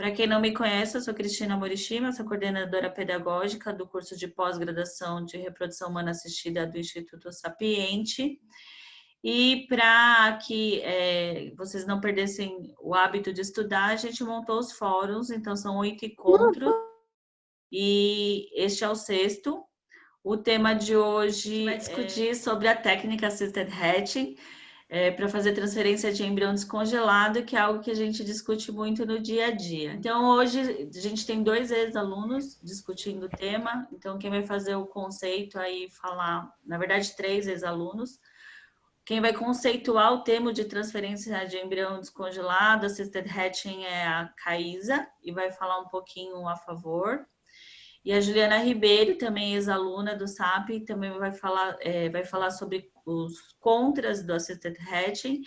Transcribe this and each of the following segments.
Para quem não me conhece, eu sou Cristina Morishima, sou coordenadora pedagógica do curso de pós-graduação de reprodução humana assistida do Instituto Sapiente. E para que vocês não perdessem o hábito de estudar, a gente montou os fóruns, então são 8 encontros, e este é o 6º. O tema de hoje vai discutir sobre a técnica Assisted Hatching, para fazer transferência de embrião descongelado, que é algo que a gente discute muito no dia a dia. Então, hoje a gente tem 2 ex-alunos discutindo o tema. Então, quem vai fazer o conceito aí, falar, na verdade, 3 ex-alunos. Quem vai conceituar o termo de transferência de embrião descongelado, Assisted Hatching, é a Caísa, e vai falar um pouquinho a favor. E a Juliana Ribeiro, também ex-aluna do SAP, também vai falar sobre os contras do Assisted Hatching.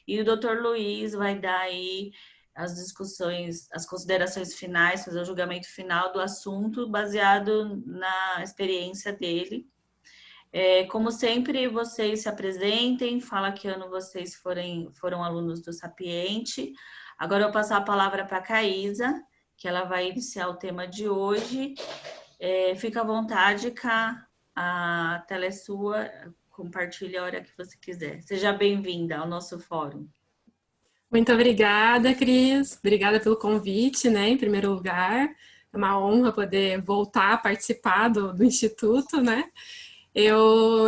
E o Dr. Luiz vai dar aí as discussões, as considerações finais, fazer o julgamento final do assunto, baseado na experiência dele. Como sempre, vocês se apresentem, fala que ano vocês foram alunos do Sapiente. Agora eu vou passar a palavra para a Caísa, que ela vai iniciar o tema de hoje. Fica à vontade, Cá, a tela é sua, compartilhe a hora que você quiser. Seja bem-vinda ao nosso fórum. Muito obrigada, Cris. Obrigada pelo convite, né, em primeiro lugar. É uma honra poder voltar a participar do Instituto, né.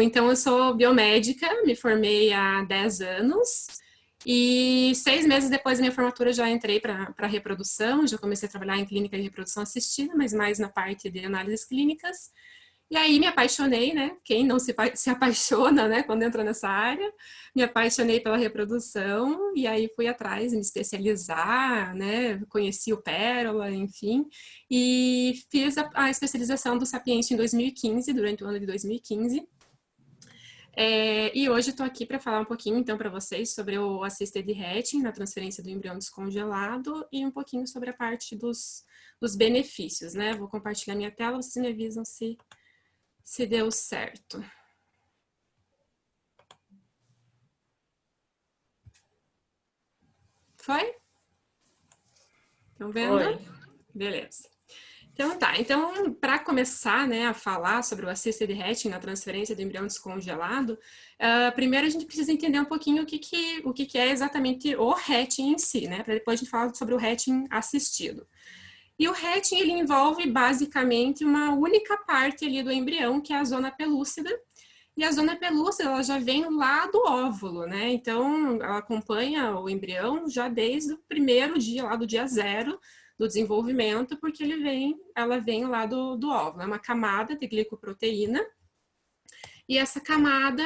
Então, eu sou biomédica, me formei há 10 anos. E 6 meses depois da minha formatura já entrei para a reprodução, já comecei a trabalhar em clínica de reprodução assistida, mas mais na parte de análises clínicas. E aí me apaixonei, né? Quem não se apaixona, né, quando entra nessa área? Me apaixonei pela reprodução e aí fui atrás de me especializar, né? Conheci o Pérola, enfim, e fiz a especialização do Sapiente em 2015, durante o ano de 2015. E hoje estou aqui para falar um pouquinho, então, para vocês sobre o Assisted Hatching, na transferência do embrião descongelado, e um pouquinho sobre a parte dos benefícios, né? Vou compartilhar minha tela, vocês me avisam se deu certo. Foi? Estão vendo? Foi. Beleza. Então tá, então para começar, né, a falar sobre o Assisted Hatching na transferência do embrião descongelado, primeiro a gente precisa entender um pouquinho o que é exatamente o hatching em si, né, para depois a gente falar sobre o hatching assistido. E o hatching, ele envolve basicamente uma única parte ali do embrião, que é a zona pelúcida, e a zona pelúcida, ela já vem lá do óvulo, né, então ela acompanha o embrião já desde o primeiro dia, lá do dia 0, do desenvolvimento, porque ela vem lá do óvulo. É uma camada de glicoproteína, e essa camada,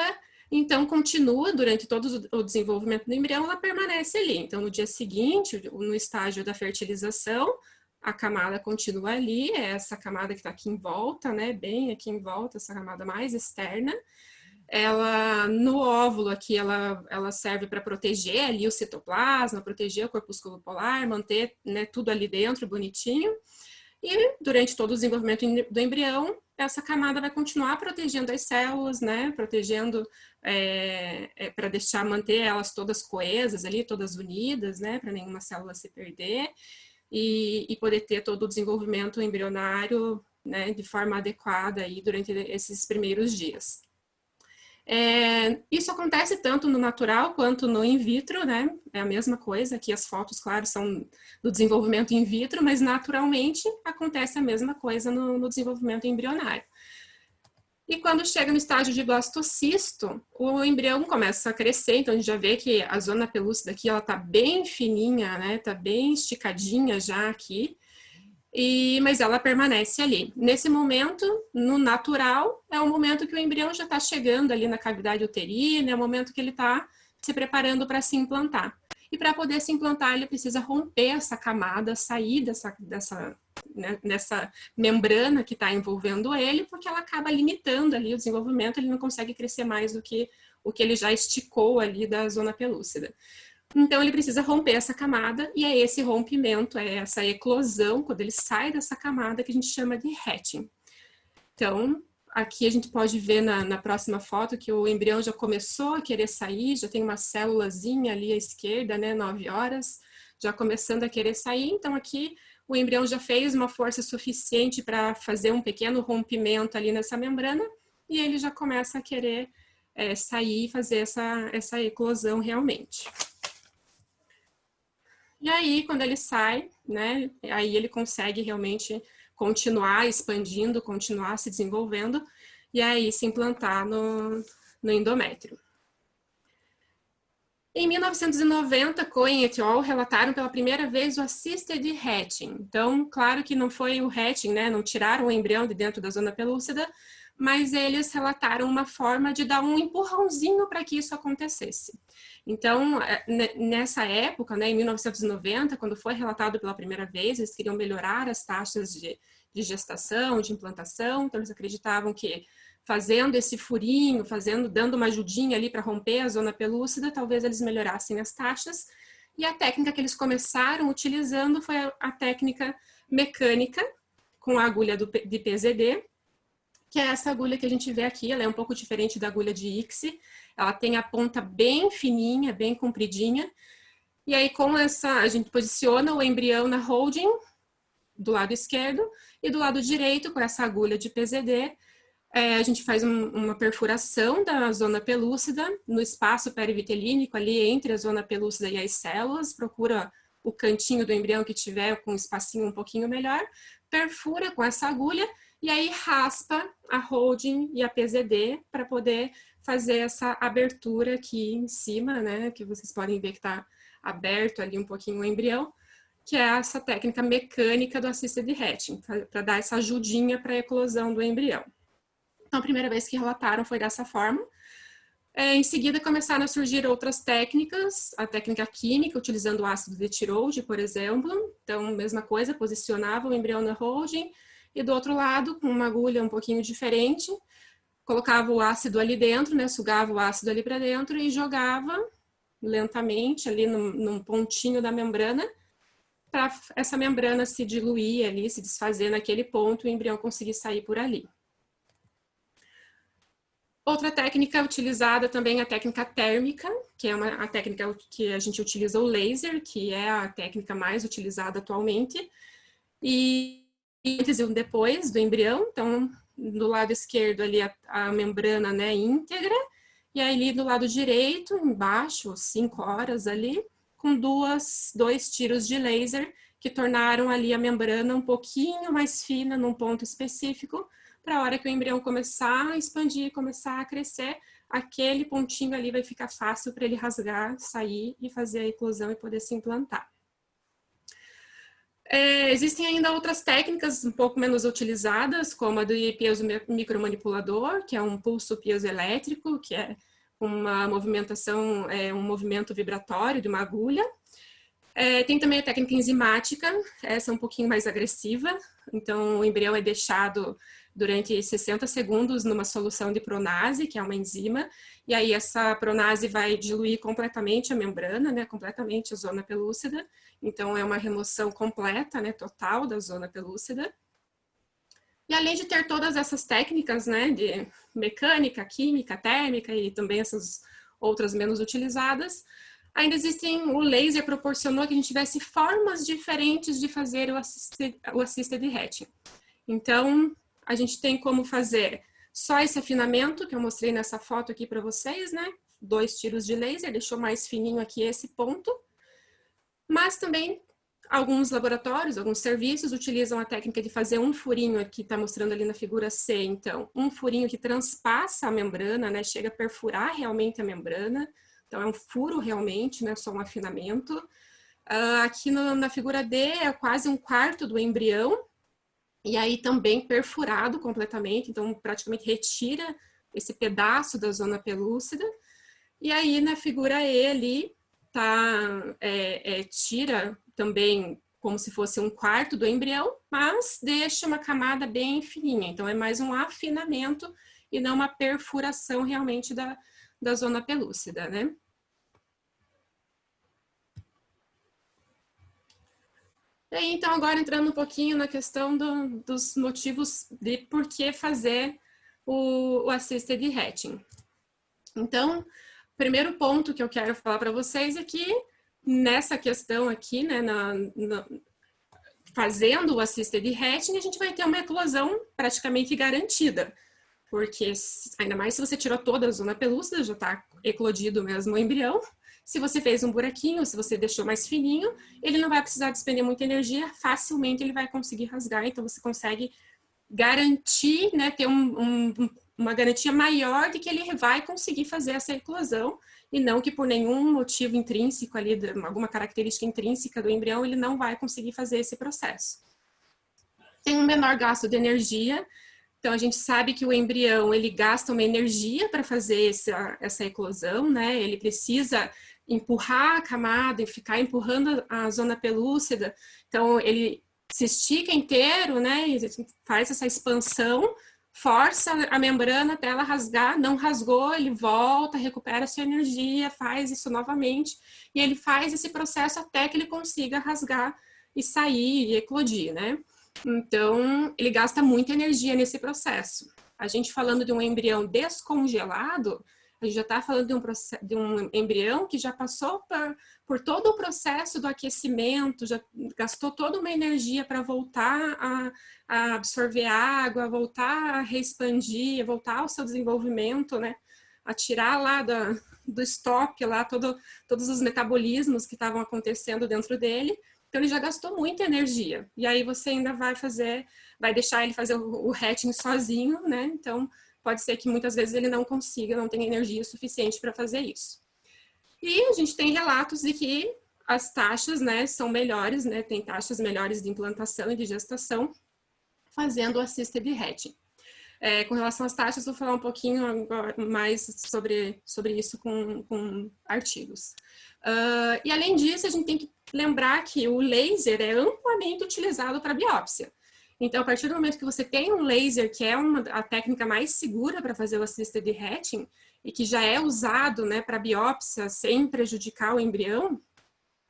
então, continua durante todo o desenvolvimento do embrião, ela permanece ali. Então, no dia seguinte, no estágio da fertilização, a camada continua ali, é essa camada que está aqui em volta, né, bem aqui em volta, essa camada mais externa. Ela, no óvulo aqui, ela serve para proteger ali o citoplasma, proteger o corpúsculo polar, manter, né, tudo ali dentro bonitinho. E durante todo o desenvolvimento do embrião, essa camada vai continuar protegendo as células, né, protegendo para manter elas todas coesas ali, todas unidas, né, para nenhuma célula se perder e poder ter todo o desenvolvimento embrionário, né, de forma adequada aí durante esses primeiros dias. Isso acontece tanto no natural quanto no in vitro, né? É a mesma coisa, aqui as fotos, claro, são do desenvolvimento in vitro, mas naturalmente acontece a mesma coisa no desenvolvimento embrionário. E quando chega no estágio de blastocisto, o embrião começa a crescer, então a gente já vê que a zona pelúcida aqui, ela tá bem fininha, né? Tá bem esticadinha já aqui. Mas ela permanece ali. Nesse momento, no natural, é o momento que o embrião já está chegando ali na cavidade uterina, é o momento que ele está se preparando para se implantar. E para poder se implantar, ele precisa romper essa camada, sair dessa membrana que está envolvendo ele, porque ela acaba limitando ali o desenvolvimento, ele não consegue crescer mais do que o que ele já esticou ali da zona pelúcida. Então, ele precisa romper essa camada, e é esse rompimento, é essa eclosão, quando ele sai dessa camada, que a gente chama de hatching. Então, aqui a gente pode ver na próxima foto que o embrião já começou a querer sair, já tem uma célulazinha ali à esquerda, né, 9 horas, já começando a querer sair. Então, aqui o embrião já fez uma força suficiente para fazer um pequeno rompimento ali nessa membrana e ele já começa a querer sair e fazer essa eclosão realmente. E aí, quando ele sai, né, aí ele consegue realmente continuar expandindo, continuar se desenvolvendo e aí se implantar no endométrio. Em 1990, Cohen et al. Relataram pela primeira vez o assisted hatching. Então, claro que não foi o hatching, né? Não tiraram o embrião de dentro da zona pelúcida, mas eles relataram uma forma de dar um empurrãozinho para que isso acontecesse. Então, nessa época, né, em 1990, quando foi relatado pela primeira vez, eles queriam melhorar as taxas de gestação, de implantação, então eles acreditavam que fazendo esse furinho, dando uma ajudinha ali para romper a zona pelúcida, talvez eles melhorassem as taxas. E a técnica que eles começaram utilizando foi a técnica mecânica, com a agulha de PZD, que é essa agulha que a gente vê aqui. Ela é um pouco diferente da agulha de ICSI, ela tem a ponta bem fininha, bem compridinha, e aí com essa a gente posiciona o embrião na holding, do lado esquerdo, e do lado direito, com essa agulha de PZD, a gente faz uma perfuração da zona pelúcida no espaço perivitelínico, ali entre a zona pelúcida e as células, procura o cantinho do embrião que tiver com um espacinho um pouquinho melhor, perfura com essa agulha e aí raspa a holding e a PZD para poder fazer essa abertura aqui em cima, né, que vocês podem ver que está aberto ali um pouquinho o embrião, que é essa técnica mecânica do assisted hatching, para dar essa ajudinha para a eclosão do embrião. Então, a primeira vez que relataram foi dessa forma. Em seguida, começaram a surgir outras técnicas, a técnica química, utilizando o ácido de Tirode, por exemplo. Então, mesma coisa, posicionava o embrião na holding, e do outro lado, com uma agulha um pouquinho diferente, colocava o ácido ali dentro, né, sugava o ácido ali para dentro e jogava lentamente ali num pontinho da membrana, para essa membrana se diluir ali, se desfazer naquele ponto e o embrião conseguir sair por ali. Outra técnica utilizada também é a técnica térmica, que é a técnica que a gente utiliza o laser, que é a técnica mais utilizada atualmente. E antes e depois do embrião, então do lado esquerdo ali a membrana, né, íntegra, e aí ali do lado direito, embaixo, 5 horas ali, com dois tiros de laser que tornaram ali a membrana um pouquinho mais fina num ponto específico, para a hora que o embrião começar a expandir, começar a crescer, aquele pontinho ali vai ficar fácil para ele rasgar, sair e fazer a eclosão e poder se implantar. Existem ainda outras técnicas um pouco menos utilizadas, como a do piezo-micromanipulador, que é um pulso piezoelétrico, que é uma movimentação, um movimento vibratório de uma agulha. Tem também a técnica enzimática, essa é um pouquinho mais agressiva, então o embrião é deixado durante 60 segundos numa solução de pronase, que é uma enzima, e aí essa pronase vai diluir completamente a membrana, né, completamente a zona pelúcida, então é uma remoção completa, né, total da zona pelúcida. E além de ter todas essas técnicas, né, de mecânica, química, térmica e também essas outras menos utilizadas, ainda existem, o laser proporcionou que a gente tivesse formas diferentes de fazer o assisted hatching. Então, a gente tem como fazer só esse afinamento, que eu mostrei nessa foto aqui para vocês, né? 2 tiros de laser, deixou mais fininho aqui esse ponto. Mas também, alguns laboratórios, alguns serviços utilizam a técnica de fazer um furinho, aqui está mostrando ali na figura C, então, um furinho que transpassa a membrana, né? Chega a perfurar realmente a membrana. Então, é um furo realmente, né? Só um afinamento. Aqui na figura D é quase um quarto do embrião, e aí também perfurado completamente, então praticamente retira esse pedaço da zona pelúcida. E aí na figura E ali, tira também como se fosse um quarto do embrião, mas deixa uma camada bem fininha. Então é mais um afinamento e não uma perfuração realmente da zona pelúcida, né? E aí, então, agora entrando um pouquinho na questão dos motivos de por que fazer o assisted hatching. Então, primeiro ponto que eu quero falar para vocês é que nessa questão aqui, né, fazendo o assisted hatching, a gente vai ter uma eclosão praticamente garantida, porque ainda mais se você tirou toda a zona pelúcida, já está eclodido mesmo o embrião. Se você fez um buraquinho, se você deixou mais fininho, ele não vai precisar despender muita energia, facilmente ele vai conseguir rasgar, então você consegue garantir, né, ter uma garantia maior de que ele vai conseguir fazer essa eclosão, e não que por nenhum motivo intrínseco ali, alguma característica intrínseca do embrião, ele não vai conseguir fazer esse processo. Tem um menor gasto de energia, então a gente sabe que o embrião, ele gasta uma energia para fazer essa eclosão, né, ele precisa empurrar a camada e ficar empurrando a zona pelúcida, então ele se estica inteiro, né, e faz essa expansão, força a membrana até ela rasgar, não rasgou, ele volta, recupera a sua energia, faz isso novamente, e ele faz esse processo até que ele consiga rasgar e sair e eclodir, né? Então, ele gasta muita energia nesse processo. A gente falando de um embrião descongelado, a gente já está falando de um embrião que já passou por todo o processo do aquecimento, já gastou toda uma energia para voltar a absorver água, voltar a reexpandir, voltar ao seu desenvolvimento, né? A tirar lá do estoque, lá todos os metabolismos que estavam acontecendo dentro dele. Então, ele já gastou muita energia. E aí, você ainda vai deixar ele fazer o hatching sozinho, né? Então, pode ser que muitas vezes ele não consiga, não tenha energia suficiente para fazer isso. E a gente tem relatos de que as taxas, né, são melhores, né? Tem taxas melhores de implantação e de gestação fazendo o assisted hatching. Com relação às taxas, vou falar um pouquinho mais sobre isso com artigos. E além disso, a gente tem que lembrar que o laser é amplamente utilizado para biópsia. Então, a partir do momento que você tem um laser, que é a técnica mais segura para fazer o assisted hatching, e que já é usado, né, para biópsia sem prejudicar o embrião,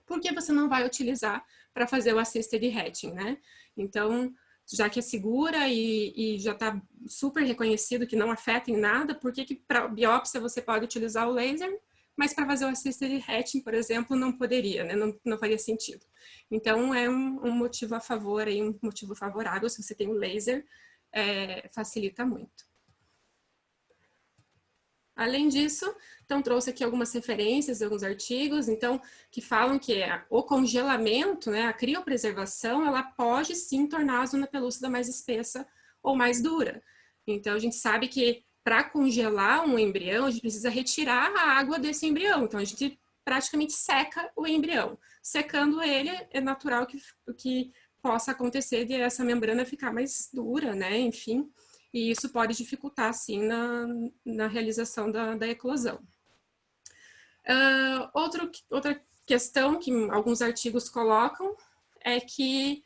por que você não vai utilizar para fazer o assisted hatching, né? Então, já que é segura e já está super reconhecido que não afeta em nada, por que para biópsia você pode utilizar o laser, mas para fazer o assisted hatching, por exemplo, não poderia, né? Não faria sentido. Então, é um motivo a favor, aí, um motivo favorável, se você tem o laser, facilita muito. Além disso, então trouxe aqui algumas referências, alguns artigos, então, que falam que o congelamento, né, a criopreservação, ela pode sim tornar a zona pelúcida mais espessa ou mais dura. Então, a gente sabe que para congelar um embrião, a gente precisa retirar a água desse embrião. Então, a gente praticamente seca o embrião. Secando ele, é natural que possa acontecer de essa membrana ficar mais dura, né, enfim. E isso pode dificultar, sim, na realização da eclosão. Outra questão que alguns artigos colocam é que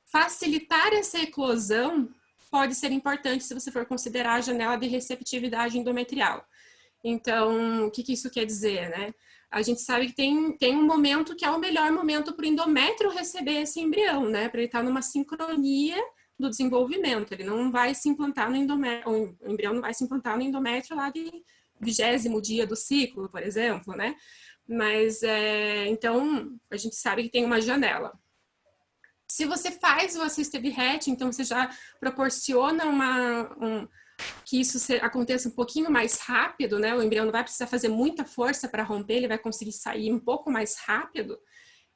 facilitar essa eclosão pode ser importante se você for considerar a janela de receptividade endometrial. Então, o que isso quer dizer, né? A gente sabe que tem um momento que é o melhor momento para o endométrio receber esse embrião, né? Para ele estar numa sincronia do desenvolvimento, ele não vai se implantar no endométrio, o embrião não vai se implantar no endométrio lá de 20º dia do ciclo, por exemplo, né? Mas, então, a gente sabe que tem uma janela. Se você faz o assisted hatching, então você já proporciona que isso aconteça um pouquinho mais rápido, né? O embrião não vai precisar fazer muita força para romper, ele vai conseguir sair um pouco mais rápido.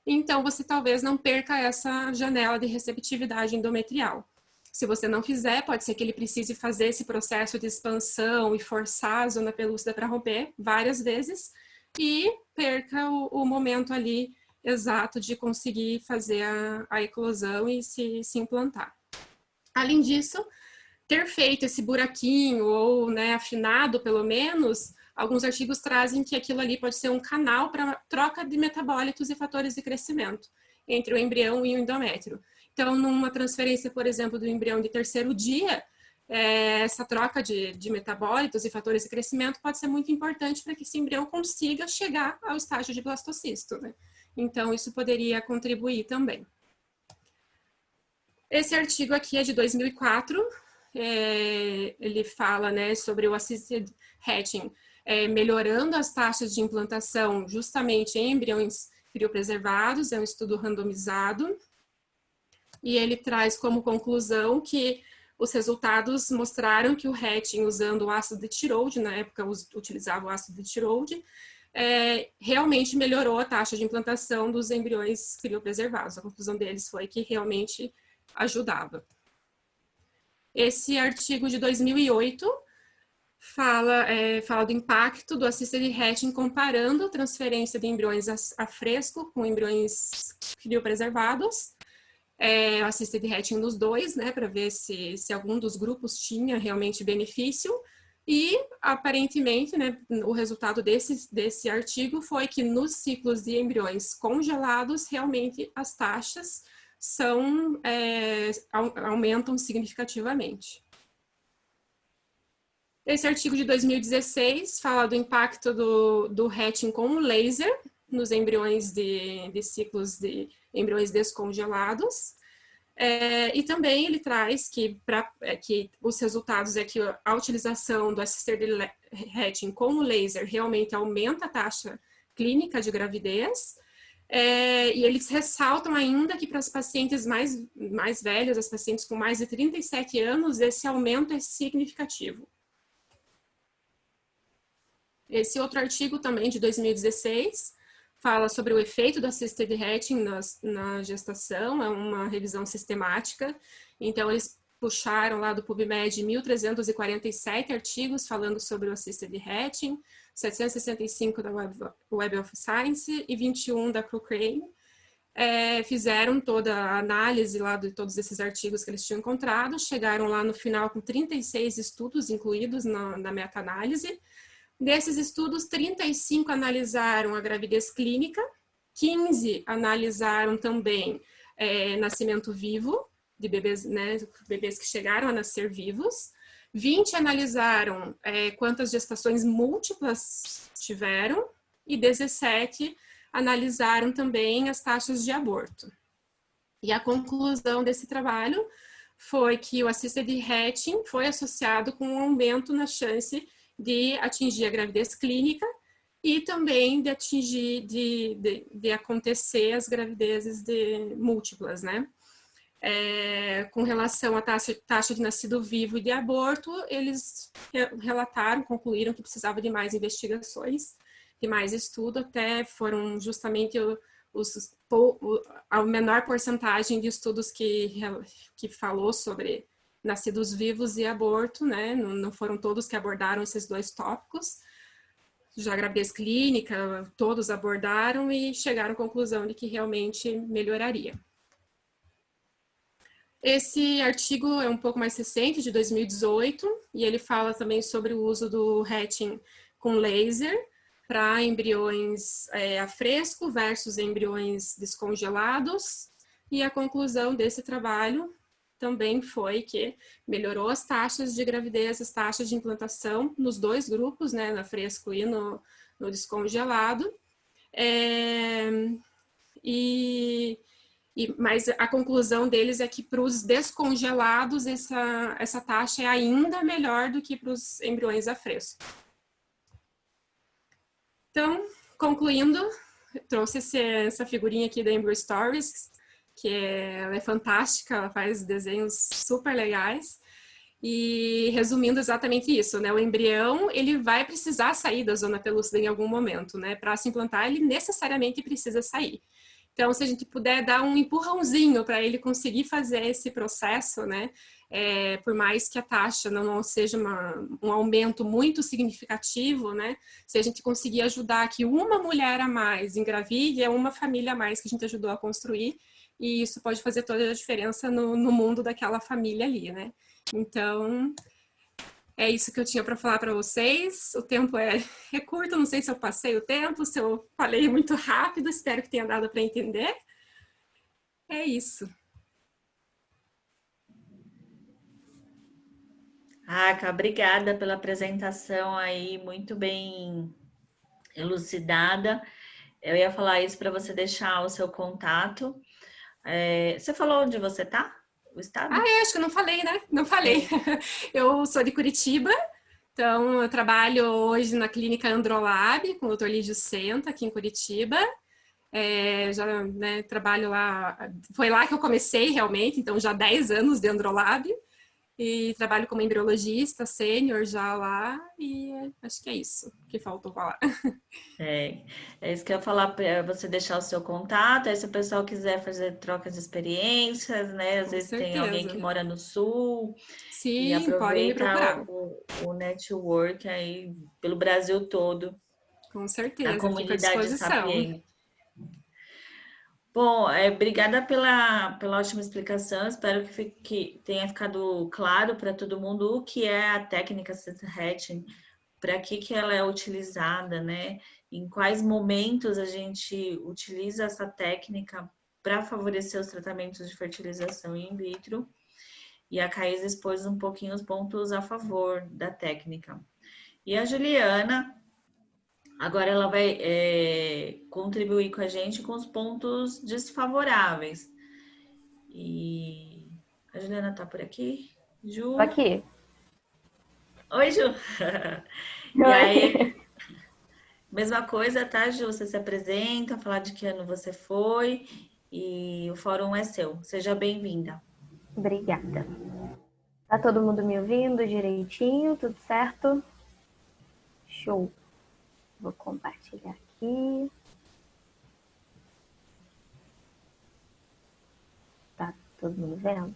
Então, você talvez não perca essa janela de receptividade endometrial. Se você não fizer, pode ser que ele precise fazer esse processo de expansão e forçar a zona pelúcida para romper várias vezes e perca o momento ali exato de conseguir fazer a eclosão e se implantar. Além disso, ter feito esse buraquinho ou, né, afinado pelo menos, alguns artigos trazem que aquilo ali pode ser um canal para troca de metabólitos e fatores de crescimento entre o embrião e o endométrio. Então, numa transferência, por exemplo, do embrião de 3º dia, essa troca de metabólitos e fatores de crescimento pode ser muito importante para que esse embrião consiga chegar ao estágio de blastocisto, né? Então, isso poderia contribuir também. Esse artigo aqui é de 2004, ele fala, né, sobre o assisted hatching, melhorando as taxas de implantação justamente em embriões criopreservados, é um estudo randomizado. e ele traz como conclusão que os resultados mostraram que o hatching usando o ácido de Tirolde, na época utilizava o ácido de Tirolde, realmente melhorou a taxa de implantação dos embriões criopreservados. A conclusão deles foi que realmente ajudava. Esse artigo de 2008 fala do impacto do assisted hatching comparando a transferência de embriões a fresco com embriões criopreservados, assisted hatching nos dois, né, para ver se algum dos grupos tinha realmente benefício. E, aparentemente, né, o resultado desse artigo foi que nos ciclos de embriões congelados, realmente as taxas aumentam significativamente. Esse artigo de 2016 fala do impacto do hatching com laser nos embriões de ciclos de embriões descongelados. E também ele traz que os resultados é que a utilização do assisted hatching com o laser realmente aumenta a taxa clínica de gravidez. E eles ressaltam ainda que para as pacientes mais velhas, as pacientes com mais de 37 anos, esse aumento é significativo. Esse outro artigo também de 2016 fala sobre o efeito do assisted hatching na gestação, é uma revisão sistemática. Então, eles puxaram lá do PubMed 1.347 artigos falando sobre o assisted hatching, 765 da Web of Science e 21 da Cochrane. Fizeram toda a análise lá de todos esses artigos que eles tinham encontrado, chegaram lá no final com 36 estudos incluídos na meta-análise. Desses estudos, 35 analisaram a gravidez clínica, 15 analisaram também nascimento vivo, de bebês, né, bebês que chegaram a nascer vivos, 20 analisaram quantas gestações múltiplas tiveram, e 17 analisaram também as taxas de aborto. E a conclusão desse trabalho foi que o assisted hatching foi associado com um aumento na chance de atingir a gravidez clínica e também de atingir, de acontecer as gravidezes múltiplas, né? Com relação à taxa de nascido vivo e de aborto, eles concluíram que precisava de mais investigações, de mais estudo, até foram justamente a menor porcentagem de estudos que falou sobre nascidos vivos e aborto, né? Não foram todos que abordaram esses dois tópicos. Já a gravidez clínica, todos abordaram e chegaram à conclusão de que realmente melhoraria. Esse artigo é um pouco mais recente, de 2018, e ele fala também sobre o uso do hatching com laser para embriões a fresco versus embriões descongelados, e a conclusão desse trabalho também foi que melhorou as taxas de gravidez, as taxas de implantação nos dois grupos, né, no fresco e no descongelado. Mas a conclusão deles é que para os descongelados essa taxa é ainda melhor do que para os embriões a fresco. Então, concluindo, trouxe essa figurinha aqui da Embryo Stories, que ela é fantástica, ela faz desenhos super legais. E resumindo exatamente isso, né? O embrião, ele vai precisar sair da zona pelúcida em algum momento, né? Para se implantar, ele necessariamente precisa sair. Então, se a gente puder dar um empurrãozinho para ele conseguir fazer esse processo, né? Por mais que a taxa não seja um aumento muito significativo, né? Se a gente conseguir ajudar que uma mulher a mais engravide, é uma família a mais que a gente ajudou a construir, e isso pode fazer toda a diferença no mundo daquela família ali, né? Então, é isso que eu tinha para falar para vocês. O tempo é curto, não sei se eu passei o tempo, se eu falei muito rápido, espero que tenha dado para entender. É isso. Cá, obrigada pela apresentação aí, muito bem elucidada. Eu ia falar isso para você deixar o seu contato. Você falou onde você está? O estado? Acho que eu não falei, né? Não falei. Eu sou de Curitiba, então eu trabalho hoje na clínica Androlab com o Dr. Lídio Senta, aqui em Curitiba. Já, né, trabalho lá, foi lá que eu comecei realmente, então já 10 anos de Androlab, e trabalho como embriologista sênior já lá, e acho que é isso que faltou falar. É isso que eu ia falar, para você deixar o seu contato, aí se o pessoal quiser fazer trocas de experiências, né? Às Com vezes tem alguém certeza. que mora no sul e Sim, podem me aproveita procurar. o network aí pelo Brasil todo, Com a certeza, fico à comunidade disposição. sapiente. Bom, obrigada pela ótima explicação. Espero que tenha ficado claro para todo mundo o que é a técnica Sensor Hatching, para que ela é utilizada, né? Em quais momentos a gente utiliza essa técnica para favorecer os tratamentos de fertilização in vitro. E a Caís expôs um pouquinho os pontos a favor da técnica. E a Juliana, agora ela vai contribuir com a gente com os pontos desfavoráveis. E a Juliana tá por aqui? Tô Ju? aqui. Oi, Ju! E aí, Oi. mesma coisa, tá, Ju? Você se apresenta, falar de que ano você foi e o fórum é seu. Seja bem-vinda. Obrigada. Tá todo mundo me ouvindo direitinho? Tudo certo? Show. Vou compartilhar aqui. Tá todo mundo vendo?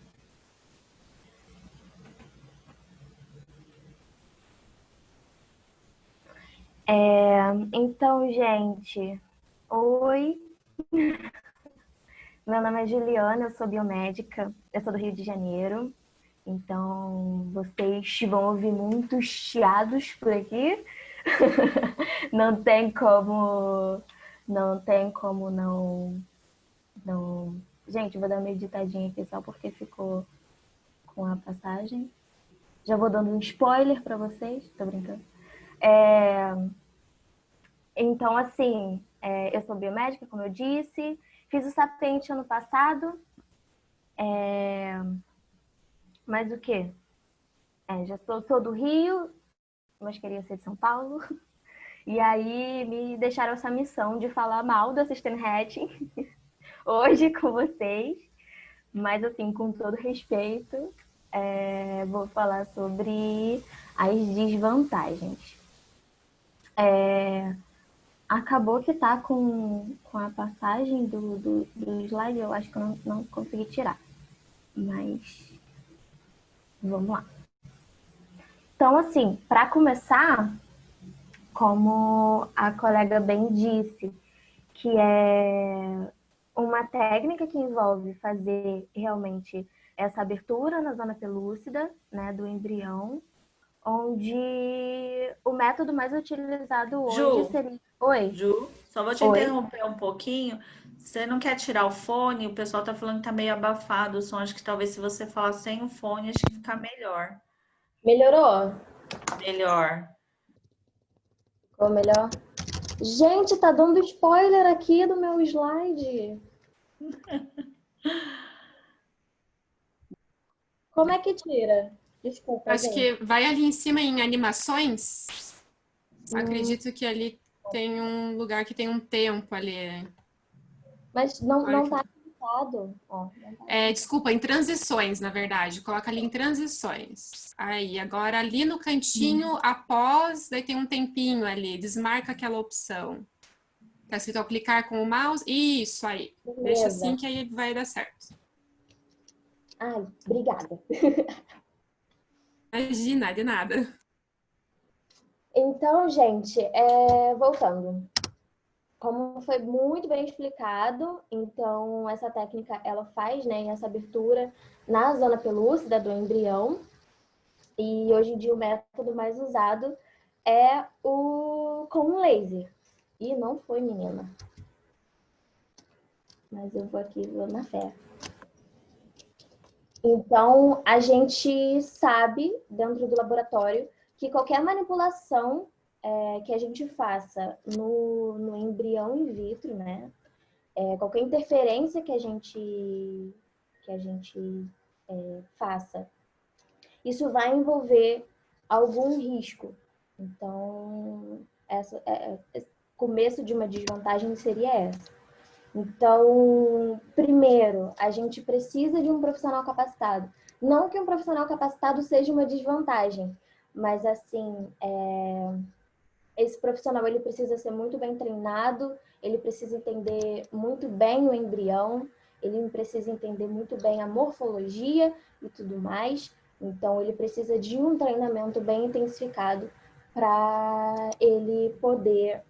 Então, gente, oi. Meu nome é Juliana, eu sou biomédica, eu sou do Rio de Janeiro. Então, vocês vão ouvir muitos chiados por aqui. Não tem como, não. Gente, vou dar uma editadinha aqui só porque ficou com a passagem. Já vou dando um spoiler para vocês, tô brincando. Então, assim, eu sou biomédica, como eu disse, fiz o Sapiente ano passado. Mas o quê? Já sou do Rio, mas queria ser de São Paulo. E aí me deixaram essa missão de falar mal do Assistant Hatching hoje com vocês. Mas, assim, com todo respeito, vou falar sobre as desvantagens. Acabou que tá com a passagem do slide, eu acho que eu não consegui tirar. Mas vamos lá. Então, assim, para começar, como a colega bem disse, que é uma técnica que envolve fazer realmente essa abertura na zona pelúcida, né, do embrião, onde o método mais utilizado hoje Ju, seria... Oi? Ju, só vou te Oi? interromper um pouquinho. Você não quer tirar o fone? O pessoal tá falando que tá meio abafado o som. Acho que talvez se você falar sem o fone, acho que fica melhor. Melhorou? Melhor. Ficou melhor? Gente, tá dando spoiler aqui do meu slide. Como é que tira? Desculpa, Acho gente. que vai ali em cima em animações. Acredito que ali tem um lugar que tem um tempo ali. Mas não tá habilitado. Ó, Desculpa, em transições, na verdade. Coloca ali em transições. Aí, agora ali no cantinho, após, daí tem um tempinho ali. Desmarca aquela opção. Tá escrito aplicar com o mouse. Isso aí. Deixa assim beleza. que aí vai dar certo. Ai, obrigada. Imagina, de nada. Então, gente, voltando. Como foi muito bem explicado, então essa técnica ela faz, né, essa abertura na zona pelúcida do embrião. E hoje em dia o método mais usado é o com laser. E não foi, menina. Mas eu vou aqui, vou na fé. Então, a gente sabe, dentro do laboratório, que qualquer manipulação que a gente faça no embrião in vitro, né? Qualquer interferência que a gente faça, isso vai envolver algum risco. Então, começo de uma desvantagem seria essa. Então, primeiro, a gente precisa de um profissional capacitado. Não que um profissional capacitado seja uma desvantagem, mas assim, esse profissional ele precisa ser muito bem treinado, ele precisa entender muito bem o embrião, ele precisa entender muito bem a morfologia e tudo mais. Então, ele precisa de um treinamento bem intensificado para ele poder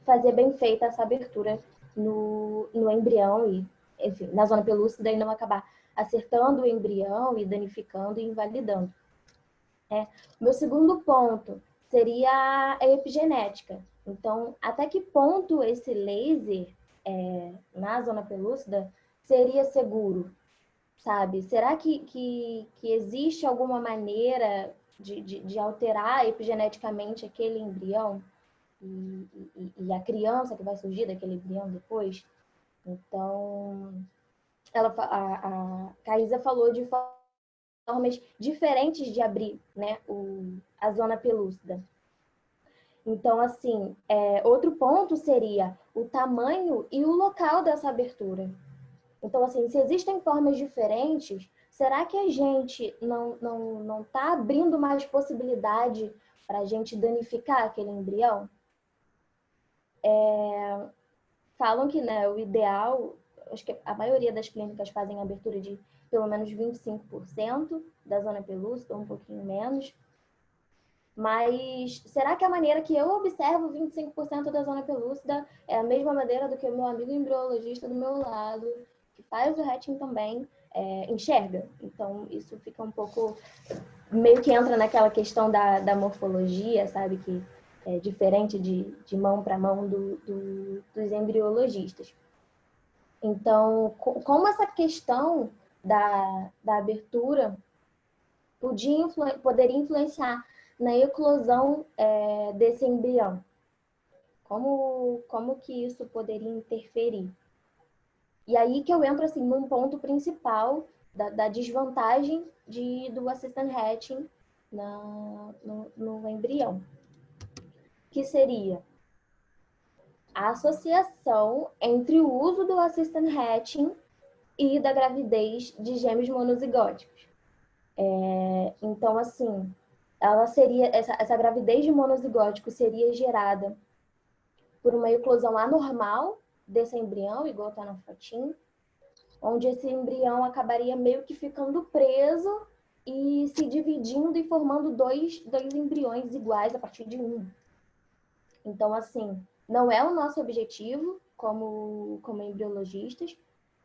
fazer bem feita essa abertura no embrião e, enfim, na zona pelúcida e não acabar acertando o embrião e danificando e invalidando. Meu segundo ponto seria a epigenética. Então, até que ponto esse laser na zona pelúcida seria seguro, sabe? Será que existe alguma maneira de alterar epigeneticamente aquele embrião e a criança que vai surgir daquele embrião depois? Então, a Caísa falou de formas diferentes de abrir, né, a zona pelúcida. Então, assim, outro ponto seria o tamanho e o local dessa abertura. Então, assim, se existem formas diferentes, será que a gente não está abrindo mais possibilidade para a gente danificar aquele embrião? Falam que, né, o ideal, acho que a maioria das clínicas fazem abertura de pelo menos 25% da zona pelúcida, ou um pouquinho menos. Mas será que a maneira que eu observo 25% da zona pelúcida é a mesma maneira do que o meu amigo embriologista do meu lado, que faz o hatching também, enxerga? Então, isso fica um pouco... meio que entra naquela questão da morfologia, sabe? Que é diferente de mão para mão dos embriologistas. Então, como essa questão da abertura poderia influenciar na eclosão desse embrião? Como que isso poderia interferir? E aí que eu entro assim, num ponto principal da desvantagem do assistant hatching no embrião, que seria a associação entre o uso do assistant hatching e da gravidez de gêmeos monozigóticos. Então, assim, ela seria essa gravidez de monozigótico seria gerada por uma eclosão anormal desse embrião, igual está na fotinho, onde esse embrião acabaria meio que ficando preso e se dividindo e formando dois embriões iguais a partir de um. Então, assim, não é o nosso objetivo como embriologistas,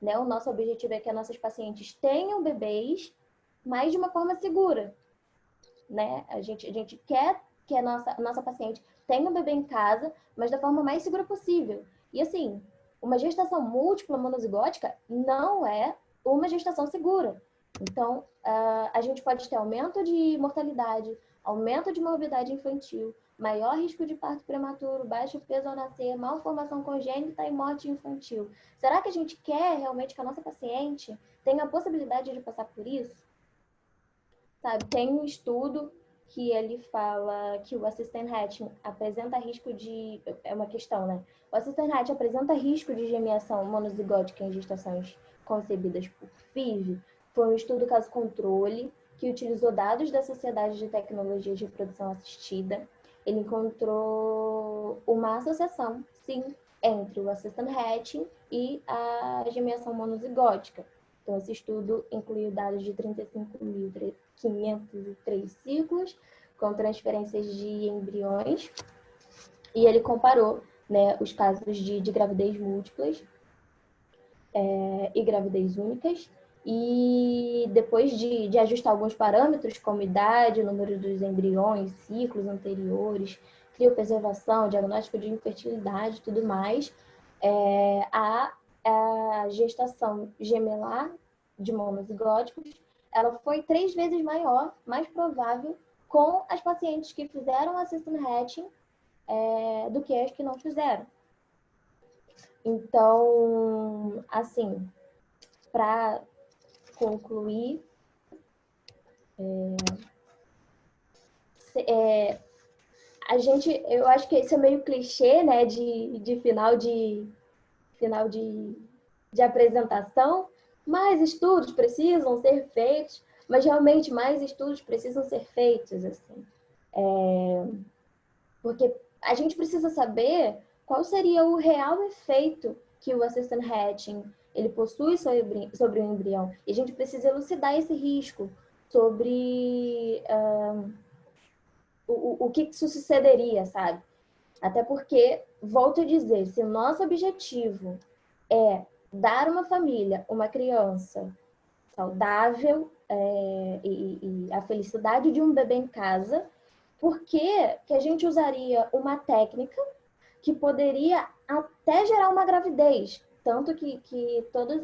né? O nosso objetivo é que as nossas pacientes tenham bebês, mas de uma forma segura, né? A gente quer que a nossa paciente tenha um bebê em casa, mas da forma mais segura possível. E assim, uma gestação múltipla monozigótica não é uma gestação segura. Então, a gente pode ter aumento de mortalidade, aumento de morbidade infantil, maior risco de parto prematuro, baixo peso ao nascer, malformação congênita e morte infantil. Será que a gente quer realmente que a nossa paciente tenha a possibilidade de passar por isso? Sabe, tem um estudo que ele fala que o assistant hatching apresenta risco de... É uma questão, né? O assistant hatching apresenta risco de gemiação monozigótica em gestações concebidas por FIV. Foi um estudo caso-controle que utilizou dados da Sociedade de Tecnologia de Reprodução Assistida. Ele encontrou uma associação, sim, entre o assistant hatching e a gemiação monozigótica. Então, esse estudo incluiu dados de 35.503 ciclos com transferências de embriões e ele comparou, né, os casos de gravidez múltiplas e gravidez únicas e depois de ajustar alguns parâmetros como idade, número dos embriões, ciclos anteriores, criopreservação, diagnóstico de infertilidade e tudo mais, a gestação gemelar de monozigóticos, ela foi 3 vezes maior, mais provável, com as pacientes que fizeram assistant hatching do que as que não fizeram. Então, assim, para concluir, eu acho que isso é meio clichê, né, de final de final de apresentação, mais estudos precisam ser feitos, mas realmente mais estudos precisam ser feitos, assim. Porque a gente precisa saber qual seria o real efeito que o assisted hatching ele possui sobre o embrião. E a gente precisa elucidar esse risco sobre o que isso sucederia, sabe? Até porque, volto a dizer, se o nosso objetivo é dar uma família, uma criança saudável e a felicidade de um bebê em casa, por que a gente usaria uma técnica que poderia até gerar uma gravidez? Tanto que todos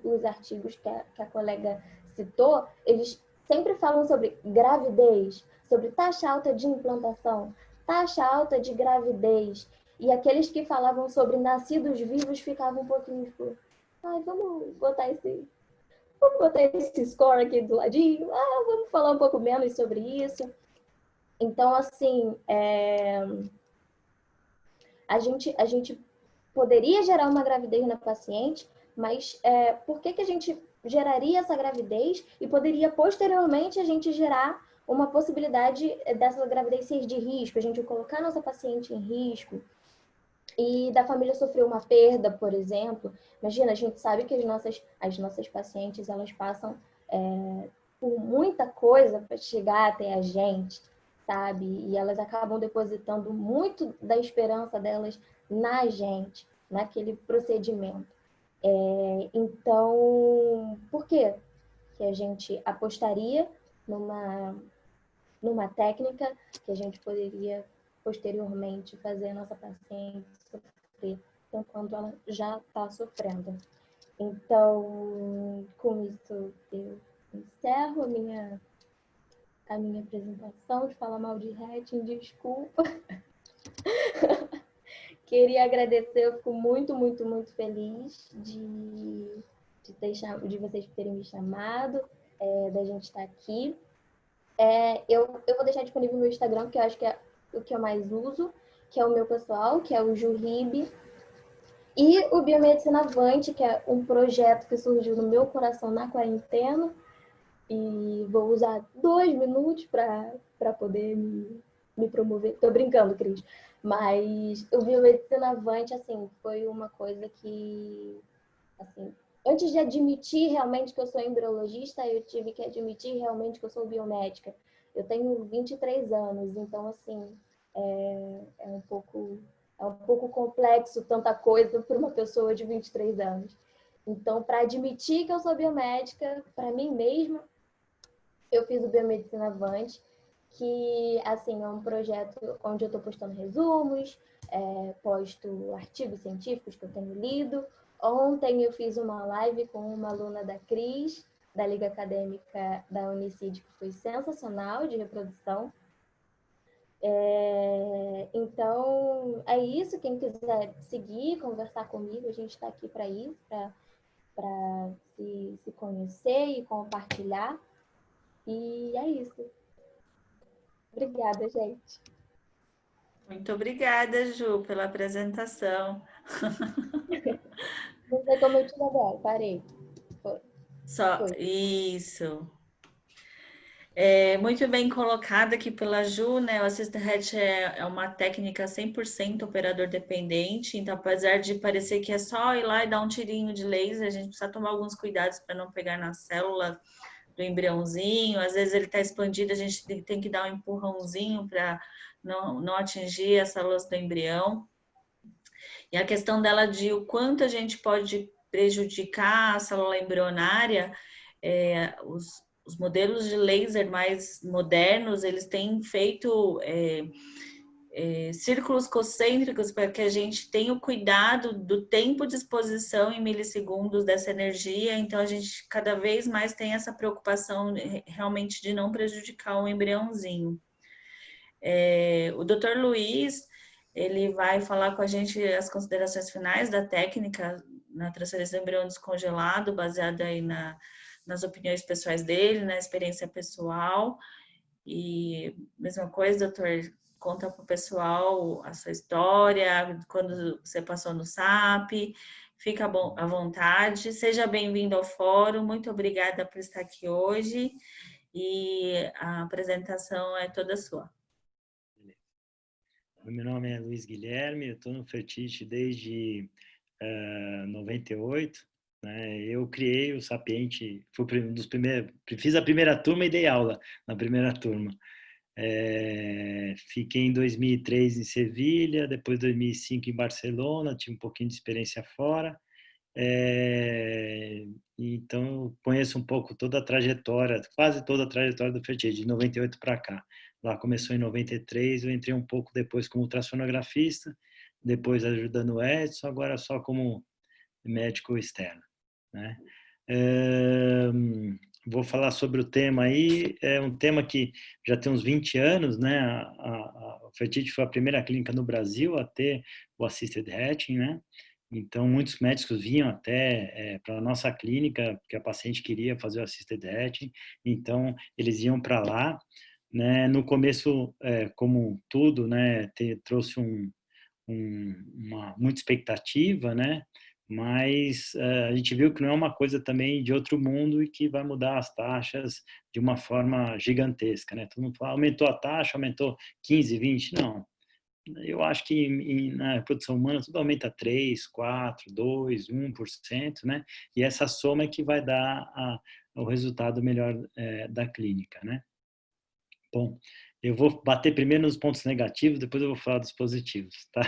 os artigos que a colega citou, eles sempre falam sobre gravidez, sobre taxa alta de implantação, taxa alta de gravidez. E aqueles que falavam sobre nascidos vivos ficavam um pouquinho tipo, ai, vamos botar esse score aqui do ladinho, vamos falar um pouco menos sobre isso. Então, assim, a gente poderia gerar uma gravidez na paciente, mas por que a gente geraria essa gravidez e poderia, posteriormente, a gente gerar uma possibilidade dessa gravidez ser de risco, a gente colocar nossa paciente em risco e da família sofrer uma perda, por exemplo. Imagina, a gente sabe que as nossas pacientes, elas passam por muita coisa para chegar até a gente, sabe? E elas acabam depositando muito da esperança delas na gente, naquele procedimento. Então, por quê que a gente apostaria numa técnica que a gente poderia posteriormente fazer a nossa paciente sofrer enquanto ela já está sofrendo? Então, com isso, eu encerro a minha apresentação de falar mal de Hatching, desculpa. Queria agradecer, eu fico muito, muito, muito feliz de vocês terem me chamado, da gente estar aqui. Eu vou deixar disponível no meu Instagram, que eu acho que é o que eu mais uso, que é o meu pessoal, que é o Jurib. E o Biomedicina Avante, que é um projeto que surgiu no meu coração na quarentena. E vou usar 2 minutos para poder me promover. Tô brincando, Cris. Mas o Biomedicina Avante, assim, foi uma coisa que, assim, antes de admitir realmente que eu sou embriologista, eu tive que admitir realmente que eu sou biomédica. Eu tenho 23 anos, então, assim, é um pouco complexo tanta coisa para uma pessoa de 23 anos. Então, para admitir que eu sou biomédica, para mim mesma, eu fiz o Biomedicina Avante, que, assim, é um projeto onde eu estou postando resumos, posto artigos científicos que eu tenho lido. Ontem eu fiz uma live com uma aluna da Cris, da Liga Acadêmica da Unicid, que foi sensacional, de reprodução. Então, é isso. Quem quiser seguir, conversar comigo, a gente está aqui para isso, para se conhecer e compartilhar. E é isso. Obrigada, gente. Muito obrigada, Ju, pela apresentação. Não sei como eu te agora, parei. Foi. Isso. Muito bem colocado aqui pela Ju, né? O Assisted Hatch é uma técnica 100% operador dependente, então apesar de parecer que é só ir lá e dar um tirinho de laser, a gente precisa tomar alguns cuidados para não pegar na célula do embriãozinho. Às vezes ele está expandido, a gente tem que dar um empurrãozinho para não atingir as células do embrião. E a questão dela de o quanto a gente pode prejudicar a célula embrionária, os modelos de laser mais modernos, eles têm feito círculos concêntricos para que a gente tenha o cuidado do tempo de exposição em milissegundos dessa energia. Então, a gente cada vez mais tem essa preocupação realmente de não prejudicar o embriãozinho. O Dr. Luiz, ele vai falar com a gente as considerações finais da técnica na transferência do embrião descongelado, baseada aí nas opiniões pessoais dele, na experiência pessoal. E mesma coisa, doutor, conta para o pessoal a sua história, quando você passou no SAP, fica à vontade. Seja bem-vindo ao fórum, muito obrigada por estar aqui hoje e a apresentação é toda sua. Meu nome é Luiz Guilherme, eu estou no Fertit desde 98. Né? Eu criei o Sapiente, fui um dos primeiros, fiz a primeira turma e dei aula na primeira turma. Fiquei em 2003 em Sevilha, depois 2005 em Barcelona, tive um pouquinho de experiência fora. Então eu conheço um pouco toda a trajetória, quase toda a trajetória do Fertit, de 98 para cá. Lá começou em 93, eu entrei um pouco depois como ultrassonografista, depois ajudando o Edson, agora só como médico externo. Né? Vou falar sobre o tema aí, é um tema que já tem uns 20 anos, né? O Fertit foi a primeira clínica no Brasil a ter o Assisted Hatching, né? Então, muitos médicos vinham até para a nossa clínica, porque a paciente queria fazer o Assisted Hatching, então eles iam para lá. Né? No começo, como tudo, né? Trouxe muita expectativa, né? Mas a gente viu que não é uma coisa também de outro mundo e que vai mudar as taxas de uma forma gigantesca, né? Todo mundo fala, aumentou a taxa, aumentou 15, 20, não. Eu acho que na produção humana tudo aumenta 3, 4, 2, 1%, né? E essa soma é que vai dar o resultado melhor da clínica, né? Bom, eu vou bater primeiro nos pontos negativos, depois eu vou falar dos positivos, tá?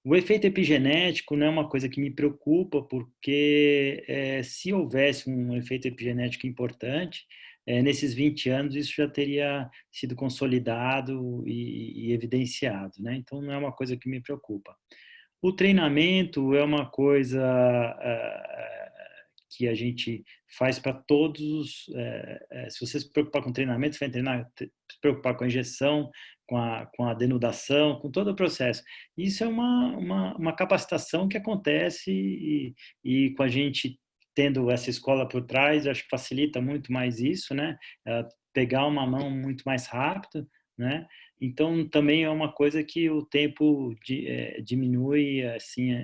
O efeito epigenético não é uma coisa que me preocupa, porque se houvesse um efeito epigenético importante, nesses 20 anos isso já teria sido consolidado e evidenciado, né? Então não é uma coisa que me preocupa. O treinamento é uma coisa que a gente faz para todos. Se você se preocupar com treinamento, você vai treinar, se preocupar com a injeção, com a denudação, com todo o processo. Isso é uma capacitação que acontece e com a gente tendo essa escola por trás, acho que facilita muito mais isso, né? Pegar uma mão muito mais rápido, né? Então, também é uma coisa que o tempo diminui, assim,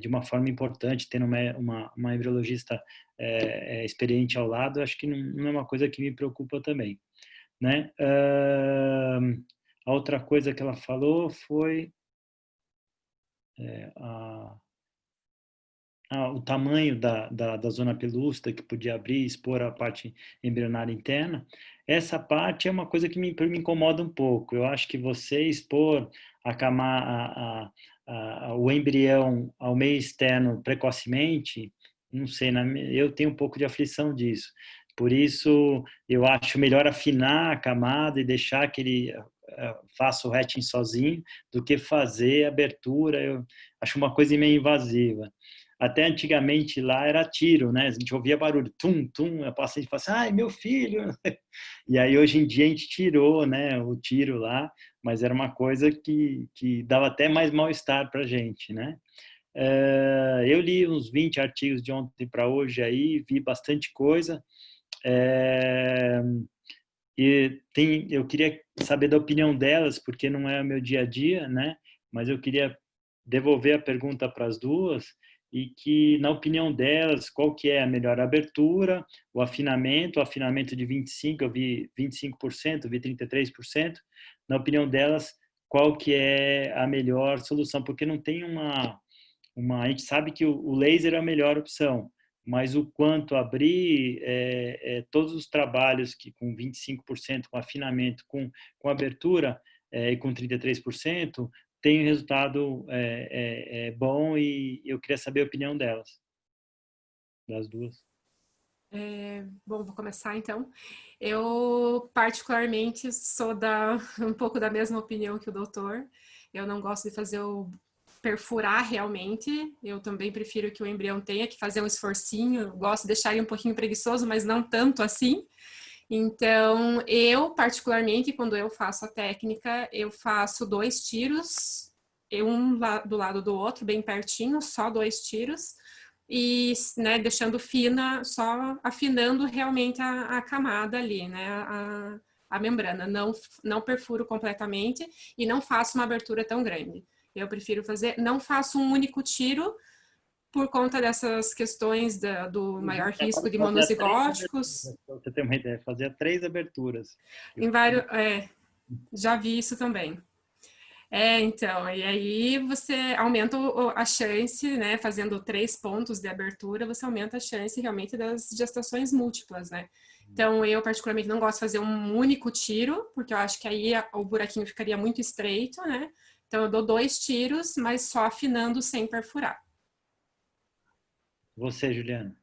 de uma forma importante, tendo uma embriologista experiente ao lado, acho que não é uma coisa que me preocupa também. Né? A outra coisa que ela falou foi o tamanho da zona pelúcida que podia abrir e expor a parte embrionária interna. Essa parte é uma coisa que me incomoda um pouco. Eu acho que você expor o embrião ao meio externo precocemente, não sei, eu tenho um pouco de aflição disso. Por isso, eu acho melhor afinar a camada e deixar que ele faça o hatching sozinho do que fazer a abertura. Eu acho uma coisa meio invasiva. Até antigamente lá era tiro, né? A gente ouvia barulho, tum, tum, a paciente falava assim, ai, meu filho. E aí hoje em dia a gente tirou, né, o tiro lá, mas era uma coisa que dava até mais mal-estar para a gente, né? Eu li uns 20 artigos de ontem para hoje aí, vi bastante coisa. Eu queria saber da opinião delas, porque não é o meu dia a dia, né? Mas eu queria devolver a pergunta para as duas e que, na opinião delas, qual que é a melhor abertura, o afinamento de 25%, eu vi 25%, vi 33%. Na opinião delas, qual que é a melhor solução? Porque não tem a gente sabe que o laser é a melhor opção, mas o quanto abrir, todos os trabalhos que com 25%, com afinamento, com abertura e com 33%, tem um resultado bom e eu queria saber a opinião delas, das duas. Bom, vou começar então. Eu particularmente sou um pouco da mesma opinião que o doutor. Eu não gosto de fazer perfurar realmente. Eu também prefiro que o embrião tenha que fazer um esforcinho. Eu gosto de deixar ele um pouquinho preguiçoso, mas não tanto assim. Então, eu particularmente, quando eu faço a técnica, eu faço 2 tiros, um do lado do outro, bem pertinho, só 2 tiros, e, né, deixando fina, só afinando realmente a camada ali, né, a membrana, não perfuro completamente e não faço uma abertura tão grande. Eu prefiro fazer, não faço um único tiro por conta dessas questões do maior risco de monozigóticos. Para você ter uma ideia, fazia 3 aberturas. Em vários, já vi isso também. Então, e aí você aumenta a chance, né, fazendo 3 pontos de abertura, você aumenta a chance realmente das gestações múltiplas, né? Então, eu particularmente não gosto de fazer um único tiro, porque eu acho que aí o buraquinho ficaria muito estreito, né? Então, eu dou 2 tiros, mas só afinando sem perfurar. Você, Juliana?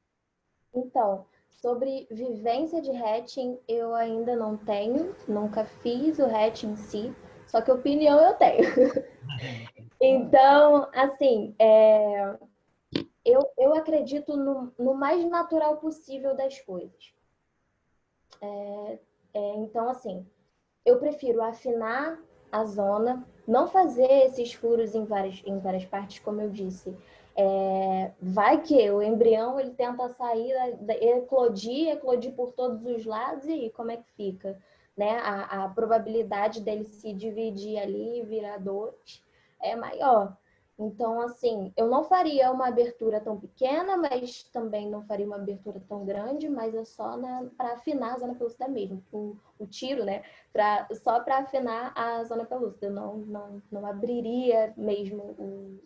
Então, sobre vivência de hatching, eu ainda não tenho, nunca fiz o hatching em si, só que opinião eu tenho. Então, assim, eu acredito no mais natural possível das coisas. Então, assim, eu prefiro afinar a zona, não fazer esses furos em várias partes, como eu disse. Vai que o embrião ele tenta sair, eclodir por todos os lados, e aí como é que fica? Né? A probabilidade dele se dividir ali e virar 2 é maior. Então, assim, eu não faria uma abertura tão pequena, mas também não faria uma abertura tão grande, mas é só para afinar a zona pelúcida mesmo. O tiro, né? Só para afinar a zona pelúcida. Eu não abriria mesmo o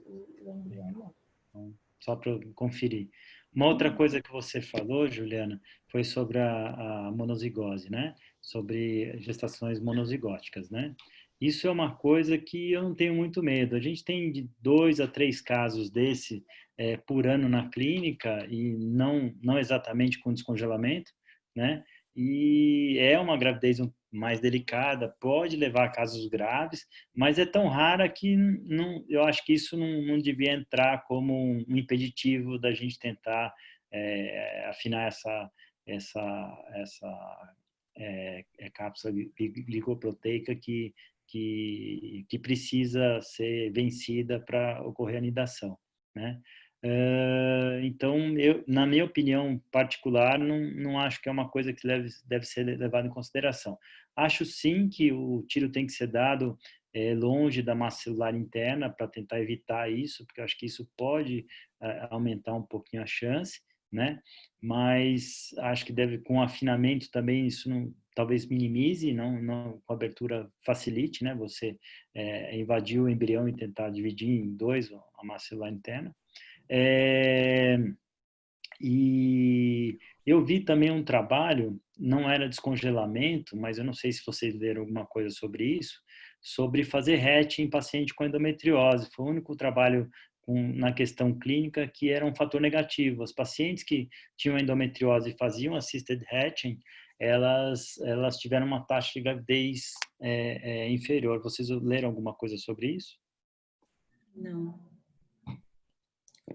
embrião, não. Só para conferir. Uma outra coisa que você falou, Juliana, foi sobre a monozigose, né? Sobre gestações monozigóticas, né? Isso é uma coisa que eu não tenho muito medo. A gente tem de 2 a 3 casos desse por ano na clínica e não exatamente com descongelamento, né? E é uma gravidez mais delicada, pode levar a casos graves, mas é tão rara que eu acho que isso não devia entrar como um impeditivo da gente tentar afinar essa cápsula glicoproteica que precisa ser vencida para ocorrer a anidação, né? Então, na minha opinião particular, não acho que é uma coisa que deve ser levada em consideração. Acho sim que o tiro tem que ser dado longe da massa celular interna para tentar evitar isso, porque eu acho que isso pode aumentar um pouquinho a chance, né? Mas acho que deve, com afinamento também, isso talvez minimize, não com abertura facilite, né? Você invadir o embrião e tentar dividir em 2 a massa celular interna. E eu vi também um trabalho, não era descongelamento, mas eu não sei se vocês leram alguma coisa sobre isso, sobre fazer hatch em paciente com endometriose. Foi o único trabalho na questão clínica que era um fator negativo. As pacientes que tinham endometriose e faziam assisted hatching, elas tiveram uma taxa de gravidez inferior. Vocês leram alguma coisa sobre isso? Não.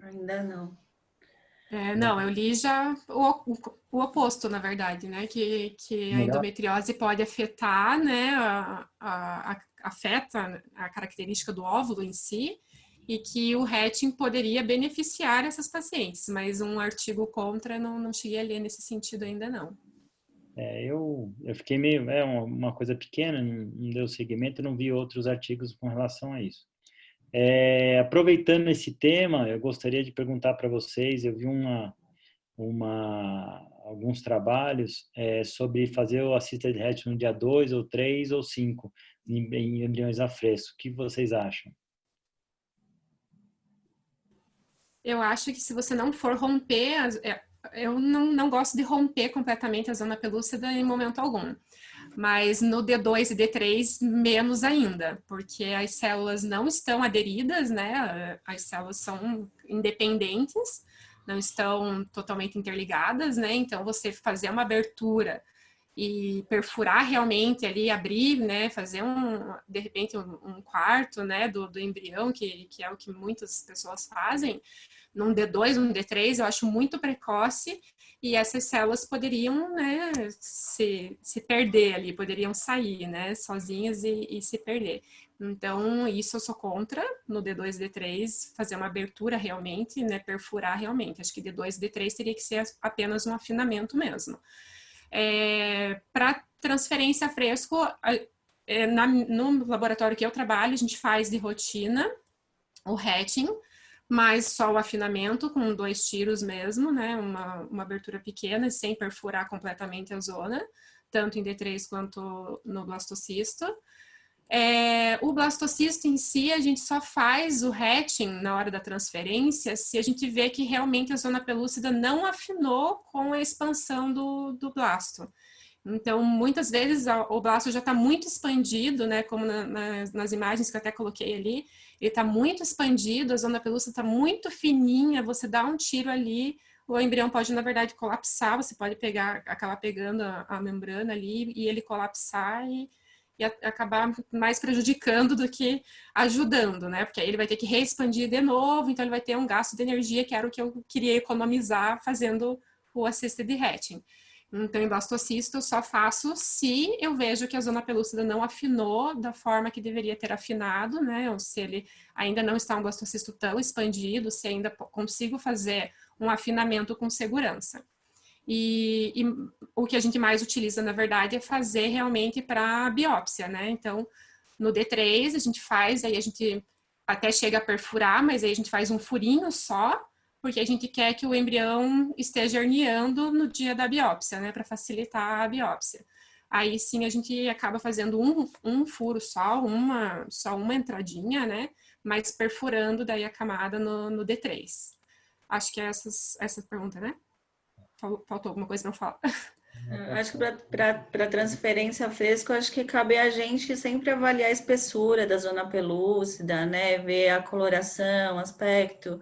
Ainda não. Não, eu li já o oposto, na verdade, né? Que a endometriose pode afetar, né? Afeta a característica do óvulo em si, e que o hatching poderia beneficiar essas pacientes, mas um artigo contra não cheguei a ler nesse sentido ainda não. Eu fiquei meio... uma coisa pequena, não deu seguimento, não vi outros artigos com relação a isso. Aproveitando esse tema, eu gostaria de perguntar para vocês, eu vi alguns trabalhos sobre fazer o assisted hatch no dia 2, ou 3, ou 5, em embriões a fresco. O que vocês acham? Eu acho que se você não for romper, eu não gosto de romper completamente a zona pelúcida em momento algum. Mas no D2 e D3, menos ainda, porque as células não estão aderidas, né? As células são independentes, não estão totalmente interligadas, né? Então, você fazer uma abertura e perfurar realmente ali, abrir, né? Fazer de repente, um quarto, né? Do embrião, que é o que muitas pessoas fazem, num D2, um D3, eu acho muito precoce, e essas células poderiam, né, se perder ali, poderiam sair, né, sozinhas e se perder. Então, isso eu sou contra, no D2 e D3, fazer uma abertura realmente, né, perfurar realmente. Acho que D2 e D3 teria que ser apenas um afinamento mesmo. Para transferência a fresco, no laboratório que eu trabalho, a gente faz de rotina o hatching, mas só o afinamento com 2 tiros mesmo, né? Uma abertura pequena, sem perfurar completamente a zona, tanto em D3 quanto no blastocisto. O blastocisto em si, a gente só faz o hatching na hora da transferência se a gente vê que realmente a zona pelúcida não afinou com a expansão do blasto. Então, muitas vezes o blasto já está muito expandido, né? Como nas imagens que eu até coloquei ali, ele está muito expandido, a zona pelúcida está muito fininha, você dá um tiro ali, o embrião pode, na verdade, colapsar, você pode acabar pegando a membrana ali e ele colapsar e acabar mais prejudicando do que ajudando, né? Porque aí ele vai ter que reexpandir de novo, então ele vai ter um gasto de energia, que era o que eu queria economizar fazendo o assisted hatching. Então, em blastocisto, eu só faço se eu vejo que a zona pelúcida não afinou da forma que deveria ter afinado, né? Ou se ele ainda não está um blastocisto tão expandido, se ainda consigo fazer um afinamento com segurança. E o que a gente mais utiliza, na verdade, é fazer realmente para biópsia, né? Então, no D3, a gente faz, aí a gente até chega a perfurar, mas aí a gente faz um furinho só, porque a gente quer que o embrião esteja herniando no dia da biópsia, né? Para facilitar a biópsia. Aí sim a gente acaba fazendo um furo só uma entradinha, né? Mas perfurando daí a camada no D3. Acho que é essa pergunta, né? Faltou alguma coisa para eu falar? Acho que para transferência fresca, acho que cabe a gente sempre avaliar a espessura da zona pelúcida, né? Ver a coloração, aspecto.